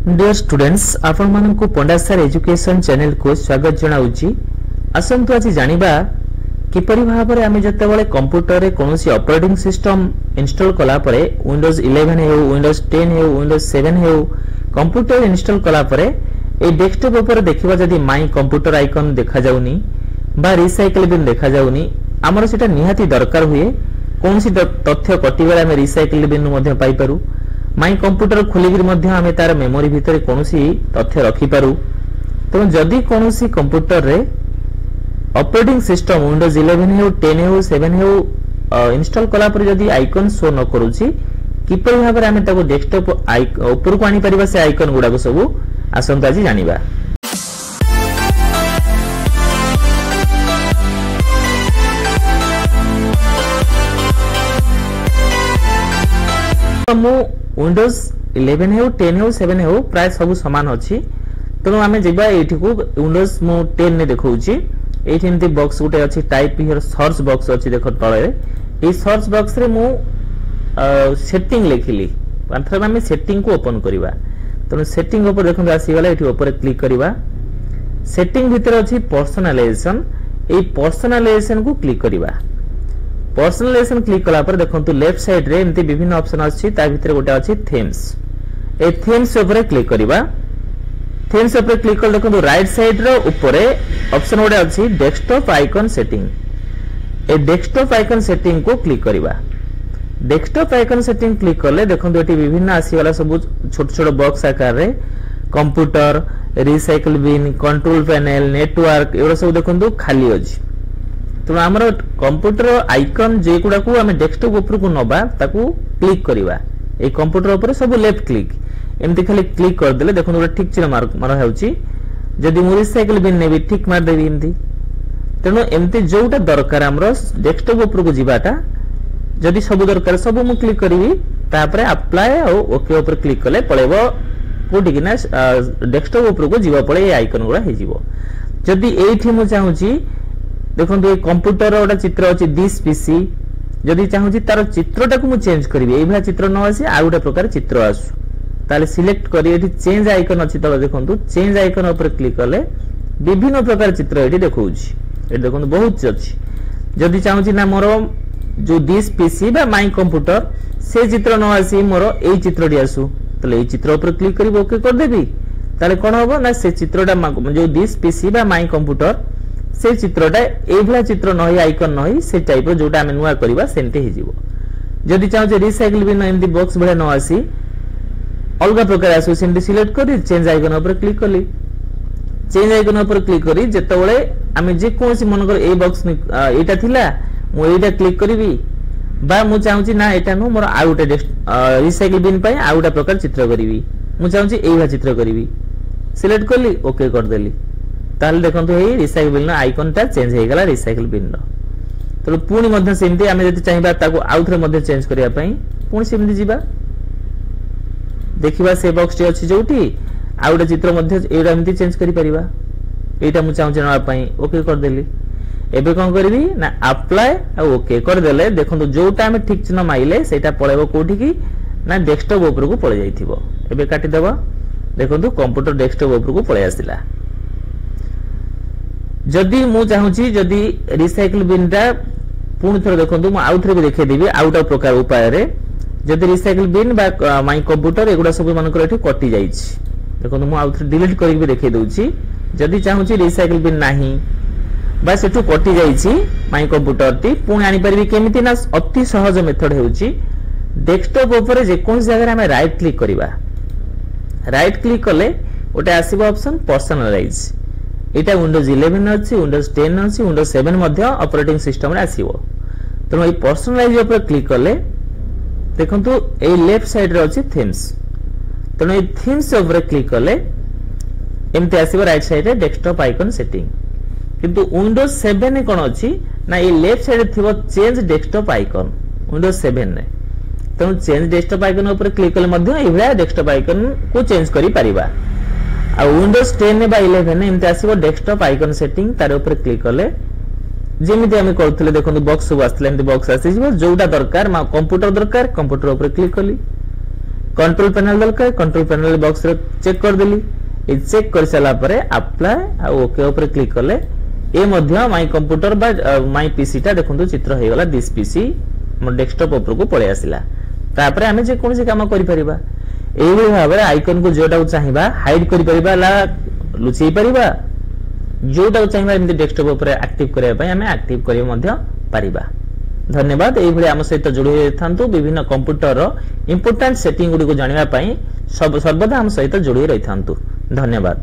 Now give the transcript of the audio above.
Dear students आपण मानकु पंडा sir education channel को स्वागत जनाउची। असंतु आज जानिबा किपरि भाबरे आमे जते बेले कंप्यूटर रे कोनोसी ऑपरेटिंग सिस्टम इंस्टॉल कला परे विंडोज 11 हे विंडोज 10 हे विंडोज 7 हे कंप्यूटर इंस्टॉल कला परे ए डेस्कटॉप ऊपर देखिबा जदी माई कंप्यूटर आइकन देखा जाउनी बा रिसाइकल बिन देखा जाउनी हमर सेटा निहाती दरकार हुए कोनोसी तथ्य कटिबा आमे रिसाइकल बिन मध्ये पाई पारू माई कंप्यूटर खोलिक आमे तार मेमोरी भितर कोनोसी तथ्य रखी पारू। तो जदि कोनोसी कंप्यूटर रे ऑपरेटिंग सिस्टम विंडोज 11 हे 10 हे 7 हे इंस्टॉल कला पर जदि आइकन शो न करूची किपरि भाबरे आमे ताको डेस्कटॉप ऊपर को आनी परिबा से आइकन गुडा को सब आसंता जी जानिबा। मु विंडोज 11 हे 10 हे 7 हे प्राय सब समान अछि तेणु आमे जेबा एठी को विंडोज मु 10 ने देखौची एठी एंती बॉक्स गुटे अछि टाइप हियर सर्च बॉक्स अछि देखो तळे ए सर्च बॉक्स रे मु सेटिंग लिखिली मात्र आमे सेटिंग को ओपन करिवा तेणु सेटिंग ऊपर देखो आसी गला एठी ऊपर क्लिक करिवा सेटिंग भीतर अछि पर्सनलाइजेशन ए पर्सनलाइजेशन को क्लिक करिवा पर्सनलाइजेशन क्लिक कला पर देखंतु लेफ्ट साइड रे एमती विभिन्न ऑप्शन अछि ता भितर गोटे अछि थीम्स ए थीम्स ऊपर क्लिक करिवा थीम्स ऊपर क्लिक कर देखंतु राइट साइड रो ऊपर ऑप्शन गोटे अछि डेस्कटॉप आइकन सेटिंग ए डेस्कटॉप आइकन सेटिंग को क्लिक करिवा डेस्कटॉप आइकन सेटिंग क्लिक करले देखंतु एटी विभिन्न आसी वाला सब छोट छोट बॉक्स आकार रे computer recycle bin control panel network एवरा सब देखंतु खाली अछि तो हमर कंप्यूटर आइकन जे गुडा को हमें डेस्कटॉप ऊपर को नबा ताकू क्लिक करिवा ए कंप्यूटर ऊपर सब लेफ्ट क्लिक एमती खाली क्लिक कर देले देखो गोटे ठीक चिन्ह मार होउची जदी मु रिसाइकल बिन नेबी ठीक मार देबी एमती तेनो एमती जोटा दरकार हमर डेस्कटॉप ऊपर को जिबाटा जदी सब दरकार सब मु क्लिक करिवी तापरे अप्लाई और ओके ऊपर क्लिक करले पळेबो कोठी कि ना डेस्कटॉप ऊपर को जिबा पळे ए आइकन गुडा हे जिवो जदी एठी मु चाहूची देखो ये कंप्यूटर गोटे चित्र अच्छी दिस पीसी जदि चाहूँ तार चित्रटा को चेंज करी ये चित्र न आसी आ गोटे प्रकार चित्र आसू ताले सिलेक्ट करी चेंज आइकन अच्छी तले देखो चेंज आइकन ऊपर क्लिक कले विभिन्न प्रकार चित्र ये देखो देखो बहुत अच्छी जदि चाहूँ ना मोर जो दिस पीसी बा माई कंप्यूटर से चित्र न आसी मोर ए चित्रटी आसू ताले चित्र ऊपर क्लिक करी ओके कर देबी ताले कोन होबो ना से चित्रटा जो दिस पीसी बा माई कंप्यूटर से चित्रटा एभला चित्र नही आइकन नही से टाइप रो जोटा हम नुआ करबा सेंते हे जीवो जदि चाहू जे रिसाइकल बिन एंदी बॉक्स भले न आसी अलगा प्रकार आसु सेंते सिलेक्ट करी चेंज आइकन ऊपर क्लिक कली चेंज आइकन ऊपर क्लिक करी जेतेबेले हम जे कोनसी मन कर ए बॉक्स एटा थिला मु एटा क्लिक करबी बा मु चाहूची ना एटा नु मोर आ गोटे रिसाइकल बिन पय आ गोटा प्रकार चित्र करबी मु चाहूची एभला चित्र करबी सिलेक्ट करली ओके कर देली ताल देखंतु हे रिसाइकल बिन आइकन ता चेंज हे गला रिसाइकल बिन रो तो पुनी मध्ये सेमती आमे जति चाहिबा ताको आउथरे मध्ये चेंज करिया पई पुनी सेमती जिबा देखिबा से बॉक्स टी अछि जोठी आ गोटे चित्र मध्ये एडा एमती चेंज करि परिबा एटा मु चाहू जणा पई ओके कर देली एबे कोन करबी ना अप्लाई आ ओके कर देले देखंतु जोटा आमे ठीक चिन्ह माइले सेटा पळेबो कोठी की ना डेस्कटॉप ऊपर को पळे जाइथिबो एबे काटी देबा देखंतु कंप्यूटर डेस्कटॉप ऊपर को पळे आसिला जदि मु चाहूची जदि रिसाइकल बिन टा पुणी थोड़ा देखो मु आउ थे भी देखे देबी आउट प्रकार उपाय रे जदि रिसाइकल बिन बा माई कंप्यूटर एगुडा सब मानकर एठी कटि जाइछि देखो मु आउ थे डिलीट करि भी देखे दउची जदि चाहूची रिसाइकल बिन नाही बा सेठु कटि जाइछि माई कंप्यूटर टी पुणी आनी परबी केमिति ना अति सहज मेथड हेउची डेस्कटॉप ऊपर जे कोन जगह हमें राइट क्लिक करिवा राइट क्लिक करले ओटे आसीबो ऑप्शन पर्सनलाइज एटा विंडोज 11 अछि विंडोज 10 अछि विंडोज 7 मध्ये ऑपरेटिंग सिस्टम रे आसीबो तो ए पर्सनलाइज ऊपर क्लिक करले देखंतु ए लेफ्ट साइड रे अछि थीम्स तो ए थीम्स ऊपर क्लिक करले एमते आसीबो राइट साइड रे डेस्कटॉप आइकन सेटिंग किंतु विंडोज 7 ने कोन अछि ना ए लेफ्ट साइड रे थिबो चेंज डेस्कटॉप आइकन विंडोज 7 ने तो चेंज डेस्कटॉप आइकन ऊपर क्लिक करले मध्ये एभला डेस्कटॉप आइकन को चेंज करि परिबा आ विंडोज 10 ने बा 11 ने एमते आसीबो डेस्कटॉप आइकन सेटिंग तार ऊपर क्लिक करले जेमिति हम करथले देखंतु बॉक्स सब आस्तले एमते बॉक्स आसी जिवो जोटा दरकार मा कंप्यूटर दरकार कंप्यूटर ऊपर क्लिक करली कंट्रोल पैनल दरकार कंट्रोल पैनल बॉक्स रे चेक कर देली ए चेक कर साला परे अप्लाई आ ओके ऊपर क्लिक करले ए मध्य माय कंप्यूटर बा माय पीसी टा देखंतु चित्र हे गला दिस पीसी मो डेस्कटॉप ऊपर को पळे आसिला तापरे हमें जे कोनसी काम करि परिबा एही भाबरे आइकन को जोटा चाहिबा हाइड करि परिबा ला लुचै परिबा जोटा चाहिबा एमती डेस्कटॉप ऊपर एक्टिव करबा पय हमें एक्टिव करियो मध्य परिबा। धन्यवाद। एही भली आम सहित जोड़ी थांतु विभिन्न कंप्यूटर रो इंपोर्टेंट सेटिंग गुडी को जानिबा पय सर्वदा आम सहित जोड़ी रही थांतु। धन्यवाद।